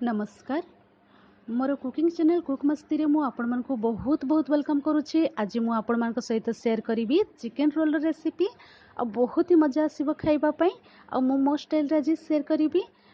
नमस्कार मोर cooking channel cook मस्ती रे मु आपण मन को बहुत बहुत वेलकम करुच्ची। आज मु आपण मन सहित शेयर करी चिकेन रोल रेसिपी आ बहुत ही मजा आसब खाइबा आ मु मो स्टाइल आज शेयर करी।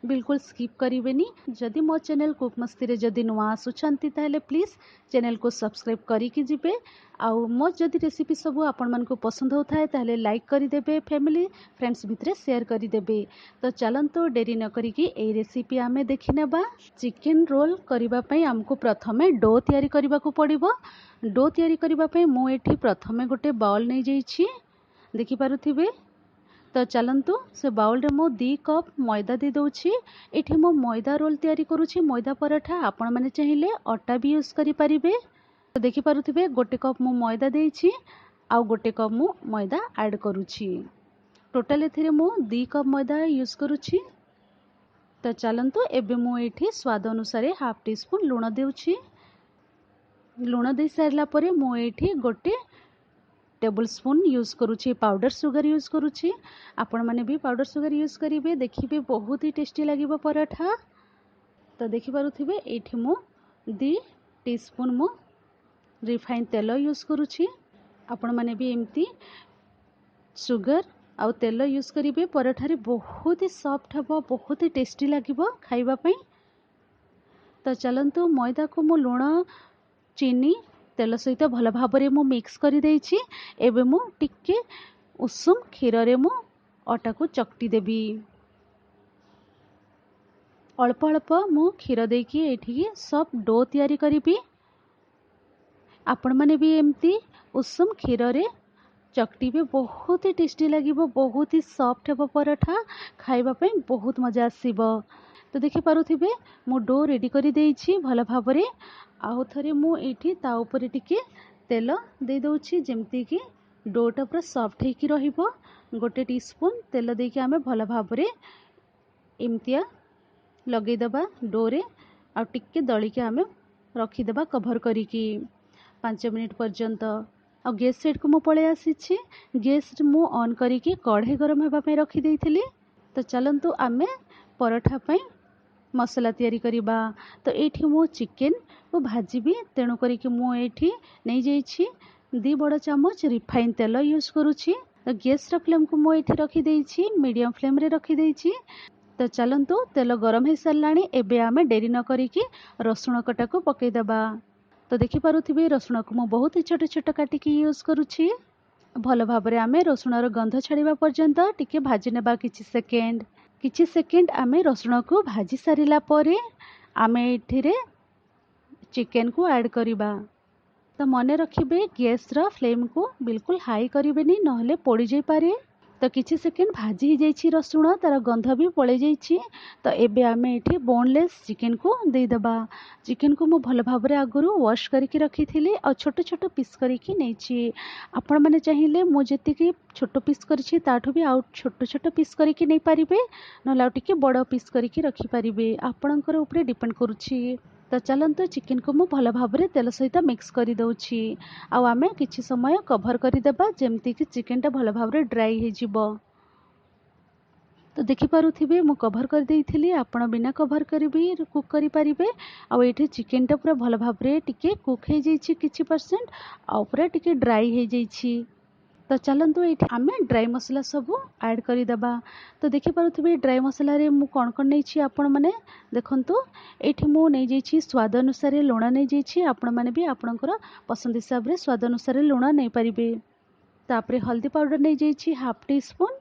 बिल्कुल स्किप करेनि। जदि मो चैनल कुक मस्ती रे जदि नुआ आसुछंती ताले प्लीज चैनल को सब्सक्राइब करिकी जिबे। आउ मो जदि रेसिपी सब आपण मन को पसंद होता ताले लाइक करिदेबे, फैमिली फ्रेंड्स भितरे शेयर करिदेबे। तो चलंतु डेरी न करिकी ए रेसिपी आमे देखि नेबा। चिकेन रोल करिबा पई हमको प्रथमे डो तयारी करिबा को पड़िबो। डो तयारी करिबा पई मु एठी प्रथमे गोटे बाउल नै जाईछि, देखि पारुथिबे। तो चलंतु से बाउल रे मो 2 कप मैदा दे दउछि। एठी मो मैदा रोल तयारी करूछि, मैदा पराठा। आपण माने चाहिले आटा भी यूज करि परिबे। तो देखि पारुथिबे गोटे कप मो मैदा देछि आ गोटे कप मो मैदा ऐड करूछि। टोटल एथिरे मो 2 कप मैदा यूज करूछि। तो चलंतु एबे मु एठी स्वाद अनुसार हाफ टी स्पून लूण देउछि। लूण दे सारला परे मु एठी गोटे टेबल स्पून यूज करूछि पाउडर सुगर यूज करूछि। आपण माने भी पाउडर सुगर यूज करिवे, देखिबे बहुत ही टेस्टी लागिबो पराठा। तो देखि पारुथिबे एठी मु 2 टीस्पून मु रिफाइन तेल यूज करूछि। आपण माने भी एमती सुगर आउ तेल यूज करिवे, पराठा रे बहुत ही सॉफ्ट हबो, बहुत ही टेस्टी लागिबो खाइबा पई। तो चलंतु मैदा को मु लूण चीनी तेल सहित भल भाव में मिक्स कर देछि। एबे मु टिके उषुम क्षीर रे मु आटा को चकटी देबी। अल्प अल्प मु क्षीर देकी एठी सब डो तयारी करिबी। आपण माने भी एमती उषुम क्षीर रे चकटी बहुत ही टेस्टी लागिबो, बहुत ही सॉफ्ट हेबो पराठा, खाइबा पई बहुत मजा आसीबो। तो देखि पारुथिबे मु डो रेडी करि देछि भल भाव रे। आउ थरे मु एठी ता ऊपर टिके तेल दे दउछि, जेमती कि डोटा पूरा सॉफ्ट हेकी रहिबो। गोटे टीस्पून तेल देके आमे भल भाव रे एमतिया लगे दबा डो रे। आ टिके दळी के आमे रखी देबा कवर करिकी 5 मिनिट पर्यंत। आ गैस सेट को मु पळे आसीछि। गैस मु ऑन करिकी कढ़ाई गरम हेबा पई रखी देइथिली। तो चलंतु आमे पराठा पई मसला तयारी करिबा। तो एठी मु चिकेन को भाजीबी, तेणु करिकी मु एठी नै जाइछि 2 बड़ चम्मच रिफाइन तेल यूज करूछि। तो गैस रा फ्लेम को मु एठी रखी देइछि, मीडियम फ्लेम रे रखी देइछि। तो चलंतु तेल गरम हे सरलाणी। एबे आमे डेरी न करिकी रसुण कटा को पकेइ दबा। तो देखि पारुथिबे रसुण को मु बहुत ही छोट छोट काटिकी यूज करूछि। भल भाव रे आमे रसुण रो गंध छाड़ीबा पर्यंत टिके भाजी नेबा किछि सेकेंड आमे रसुण को भाजी सारिला परे आमे एठिरे चिकेन को ऐड करिबा। तो मने रखिबे गैस रा फ्लेम को बिल्कुल हाई करिबेनी, नहले पोड़ी जाई पारे। तो किछि सेकेंड भाजी ही जाइछि रसुण, तार गंध भी पळे जाइछि। तो एबे आमे एठी बोनलेस चिकेन को दे दबा। चिकेन को मु भल भाव रे आगुरु वॉश करके रखिथिली और छोट छोट पीस करके नेछि। आपण माने चाहिए मु जेतिकी छोट पीस करछि ताठु भी आउट छोट छोट पीस करके नै पारिबे, न लाउ टिके बड़ पीस करके रखि पारिबे, आपणकर ऊपर डिपेंड करूछि। तो चलंतु चिकेन को मु भल भाव रे तेल सहित मिक्स करि दउछि। आ आमे किछि समय कवर करि देबा, जेमति कि चिकेन टा भल भाव रे ड्राई हे जिवो। तो देखि पारुथिबे मु कवर कर देइथिली, आपण बिना कवर करबी कुक करि पारिबे। आ एठी चिकेन टा पूरा भल भाव रे टिके कुक हे जाइछि किछि परसेंट, आ पूरा टिके ड्राई हे जाइछि। तो चलंतु एठी आमे ड्राई मसला सब ऐड करि दबा। तो देखि पारुथिबे ड्राई मसला रे मु कोन कोन नेछि आपण माने देखंतु। एठी मु नै जाइछि स्वाद अनुसार लूण नै जाइछि, आपण माने भी आपणकर पसंद हिसाब रे स्वाद अनुसार लूण नै पारिबे। तापरे हल्दी पाउडर नै जाइछि half tea spoon.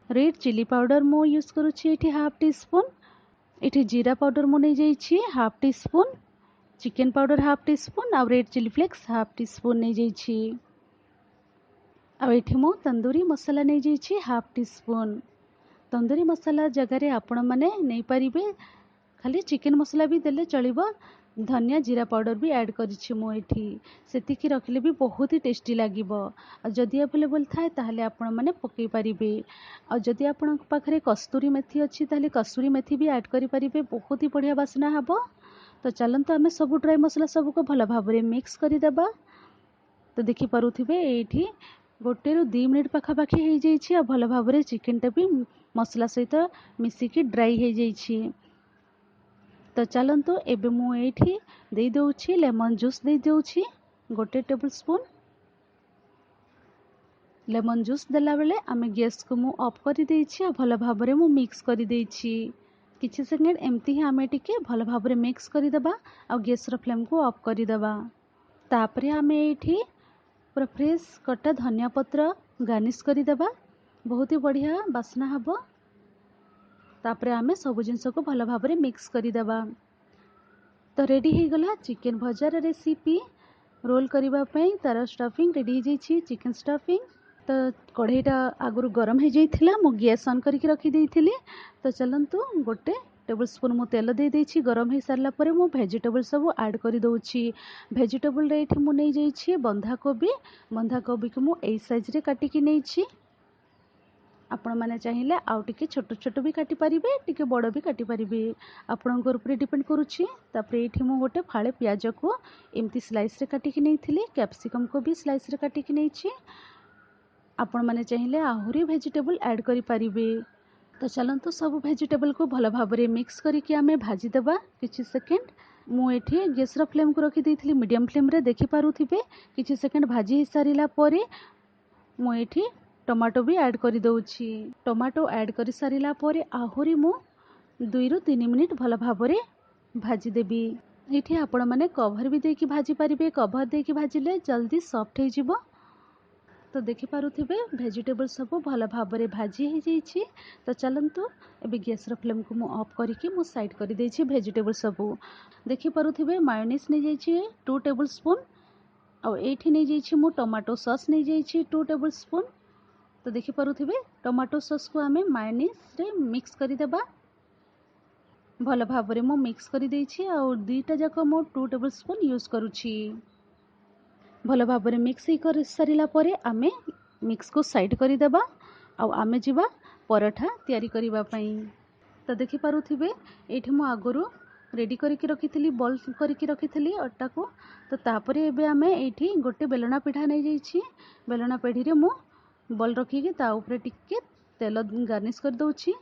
Red chilli powder मु यूज करूछि एठी हाफ टी स्पून। एठी जीरा पाउडर मु नै जाइछि half tea spoon. Chicken powder half tea spoon आ red chilli flakes half tea spoon नै जाइछि। आ एठी मु तंदूरी मसाला नै जाइछि हाफ टी स्पून। तंदूरी मसाला जगह रे आपण माने नै पारिबे, खाली चिकेन मसाला भी देले चलिबो। धनिया जीरा पाउडर भी ऐड करिछि मु एठी, सेतिकी रखले भी बहुत ही टेस्टी लागिबो। आ जदि अवेलेबल थाए ताहले आपण माने पकेइ पारिबे। आ जदि आपण पाखरे कस्तूरी मेथी अछि ताहले कस्तूरी मेथी भी ऐड करि पारिबे, बहुत ही बढ़िया बासना हबो। तो चलंतु आमे सब ड्राई मसाला सब को भल भाव रे मिक्स करि देबा। तो देखि पारुथिबे एठी गोटे रु 2 मिनिट पाखापाखि हो जाइए। भल भाव चिकेनटा भी मसला सहित मिसिकी ड्राई हो जाइए। तो चलतु एबे मुझे दे दूची लेमन जूस दे दूची 1 टेबल स्पून। लेमन जूस देला बेले आमे गैस को मु ऑफ कर देइछि। भल भाव मु मिक्स कर देइछि। किछि सेकेंड एमती ही आमे टिके भल भाव मिक्स कर देबा आ गैस रो फ्लेम को ऑफ कर देबा। तापरे आमे एठी पूरा फ्रेश कटा धनिया पत्र गार्निश कर देबा। बहुत ही बढ़िया बास्ना हबो। तापरे आमे सब जिंस को भल भाव मिक्स कर देबा। तो रेडी हो गला चिकेन भजार रेसिपी। रोल करबा पई तार स्टफिंग रेडी हो जाइछि। चिकेन स्टफिंग तो कढ़ईटा आगुरी गरम हो जाइथिला। मु गैस ऑन करके रखी देइथिली। तो चलंतु 1 टेबल स्पून मु तेल दे देइछि। गरम हो सारला परे मु वेजिटेबल सब ऐड कर दउछि। वेजिटेबल रे एठी मु नै जाइछि बंधा कोबी। बंधा कोबी को मु ए साइज रे काटी कि नैछि। आपण माने चाहिए आउ टिके छोट छोट भी काटी पारिबे, टिके बड़ भी काटी पारिबे, आपणक ऊपर डिपेंड करुछि। तापर एठी मु गोटे फाळे प्याज को एमती स्लाइस रे काटी कि नैथिली। कैप्सिकम को भी स्लाइस रे काटी कि नैछि। आपण माने चाहिए आहुरी वेजिटेबल ऐड करि पारिबे। तो चलंतु सब वेजिटेबल को भल भाबरे मिक्स करिकि आमे भाजी देबा किछि सेकेंड। मु एठी गैस रो फ्लेम को रखि देइथिली मीडियम फ्लेम रे। देखि पारुथिबे किछि सेकेंड भाजी hi सारिला परे मु एठी टमाटो भी ऐड कर दउछि। टमाटो ऐड कर सारिला परे आहुरी मु 2 रु 3 मिनिट भल भाबरे भाजी देबी। एठी आपण माने कवर भी देकी भाजी पारिबे। कवर देकी भाजिले जल्दी सॉफ्ट हो जिवो। तो देखि पारुथिबे वेजिटेबल सब भल भाबरे भाजी हो जाइछि। तो चलंतु एबे गैस रो फ्लेम को मु ऑफ करिकि मु साइड कर देइछि वेजिटेबल सब। देखि पारुथिबे मायोनीज नै जाइछि 2 टेबल स्पून। आ एठी नै जाइछि मु टमाटो सॉस नै जाइछि 2 टेबल स्पून। तो देखि पारुथिबे टमाटो सॉस को आमे मायोनीज रे मिक्स करि देबा। भल भाबरे मु मिक्स करि देइछि। आ दुईटा जाक मु 2 टेबल स्पून यूज करूछि। भल भाबरे मिक्स ही कर सारिला परे आमे मिक्स को साइड करि देबा। आ आमे जिबा पराठा तयारी करिबा पई। तो देखि पारुथिबे एठी मु आगुरु रेडी करके रखिथिली बॉल करके रखिथिली अट्टा को। तो तापरे एबे आमे एठी गोटे बेलना पिठा नै जाइछि। बेलना पेढ़ी रे मु बॉल रखिके ता ऊपर टिके तेल गार्निश कर दउछि।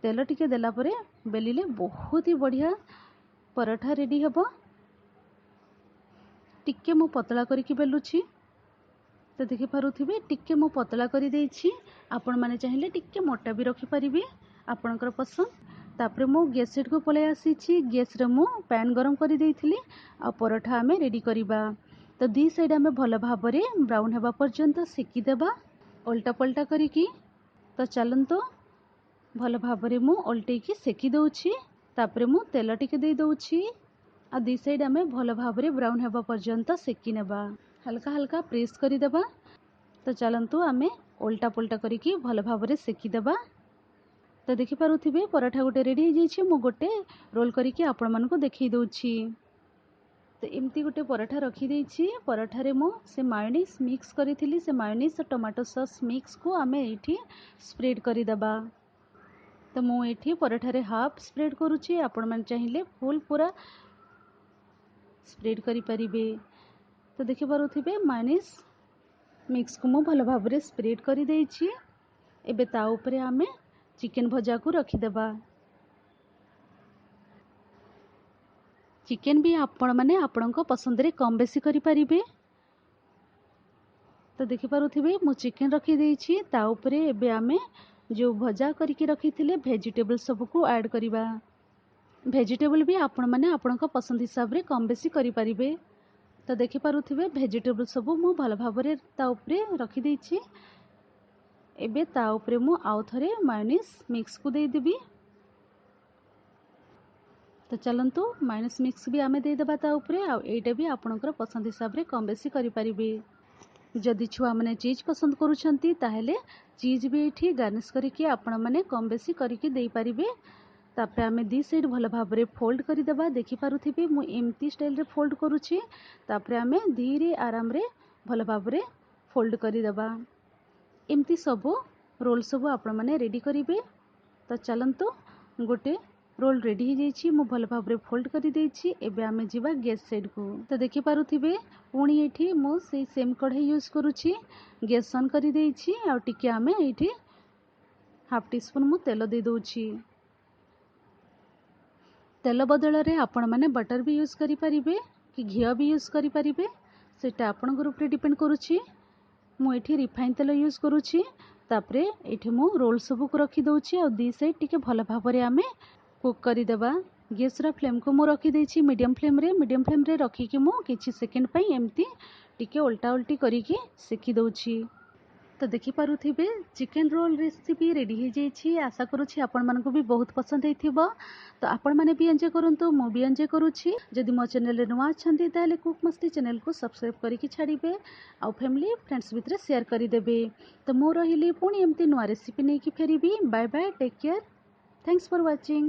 तेल टिके देला परे बेलिले बहुत ही बढ़िया पराठा रेडी हबो। टिके मु पतला करके बेलुछि। तो देखि पारुथिबे टिके मु पतला करि देइछि। आपण माने चाहिए टिके मोटा भी रखि परिबे आपणकर पसंद। तापरे मु गैस सेट को पळे आसीछि। गैस रे मु पैन गरम करि देइथिली। आ पराठा आमे रेडी करिबा। तो दी साइड आमे भल भाबरे ब्राउन हेबा पर्यंत सेकी देबा उल्टा पलटा करिकि। तो चलंतो भल भाबरे मु उल्टेकी सेकी दउछि। तापरे मु तेल टिके दे दउछि। आ दी साइड आमे भल भाबरे ब्राउन हेबा पर्यंत सेकी नेबा। हल्का हल्का प्रेस करि देबा। तो चलंतु आमे उल्टा पलटा करिकि भल भाबरे सेकी देबा। तो देखि पारुथिबे पराठा गोटे रेडी हो जाइछि। मु गोटे रोल करिकि आपण मानको देखै दउछि। तो एमती गोटे पराठा रखी देइछि। पराठा रे मु से मायोनीज मिक्स करिथिली। से मायोनीज और टमाटो सॉस मिक्स को आमे एठी स्प्रेड करि देबा। तो मु एठी पराठा रे हाफ स्प्रेड करूछि। आपण मान चाहिए फुल पूरा स्प्रेड करि परिबे। तो देखि पारुथिबे मायोनीज मिक्स को मु भल भाबरे स्प्रेड करि देइछि। एबे ता ऊपरे आमे चिकेन भजा को रखी देबा। चिकेन भी आपण माने आपणको पसंद रे कम बेसी करि परिबे। तो देखि पारुथिबे मु चिकेन रखी देइछि। ता ऊपरे एबे आमे जो भजा करके रखिथिले वेजिटेबल सब को ऐड करिबा। वेजिटेबल भी आपण माने आपणको पसंद हिसाब रे कम बेसी करि परिबे। तो देखि पारुथिबे वेजिटेबल सब मु भल भाबरे ता ऊपरे रखी देइछि। एबे ता ऊपरे मु आउ थरे मायोनीज मिक्स को दे देबी। तो चलंतु मायोनीज मिक्स भी आमे दे देबा ता ऊपरे। आ एटा भी आपणकर पसंद हिसाब रे कम बेसी करि परिबे। जदि छुआ माने चीज पसंद करूछंती ताहेले चीज भी एठी गार्निश करिकि आपण माने कम बेसी करिकि देई परिबे। तापरे आमे दी साइड भल भाबरे फोल्ड करि देबा। देखि पारुथिबे मु एमती स्टाइल रे फोल्ड करूछि। तापरे आमे धीरे आराम रे भल भाबरे फोल्ड करि देबा। एमती सब रोल सब आपण माने रेडी करिवे। तो चलंतु गोटे रोल रेडी हो जाइए मु भल भाव फोल्ड कर देइछि। एबे आमे जिबा गैस साइड को। तो देखि पारुथिबे पुणी एठी मु से सेम कढ़ाई यूज करूछि। गैस ऑन कर देइछि आ टिके आमे एठी हाफ टी स्पून मु तेल दे दउछि। तेल बदल रे आपण माने बटर भी यूज करि परिबे कि घियो भी यूज करि परिबे, सेटा आपण ऊपर डिपेंड करूछि। मु एठी रिफाइन तेल यूज करूछि। तापरे एठी मु रोल सब को रखी दउछि आ दी साइड टिके भल भाव रे आमे कुक करि देबा। गैस रा फ्लेम को मु रखी देछि मीडियम फ्लेम रे रखी कि मु किछि सेकंड पई एम्ति टिके उल्टा उल्टी करी कि सेकी दउछि। तो देखि पारुथिबे चिकन रोल रेसिपी रेडी हो जाइए। आशा करुछि आपण मानको भी बहुत पसंद हेथिबो। तो आपण माने भी एंजॉय करंतु, मु भी एंजॉय करुछि। जदि मो चैनल रे नुआ छंती ताले कुक मस्ती चैनल को सब्सक्राइब करिकि छाड़िबे आ फैमिली फ्रेंड्स भितर शेयर करि देबे। तो मु रहिली पुणी एम्ति नुआ रेसिपी नै कि फेरिबी। Bye bye, take care, thanks for watching.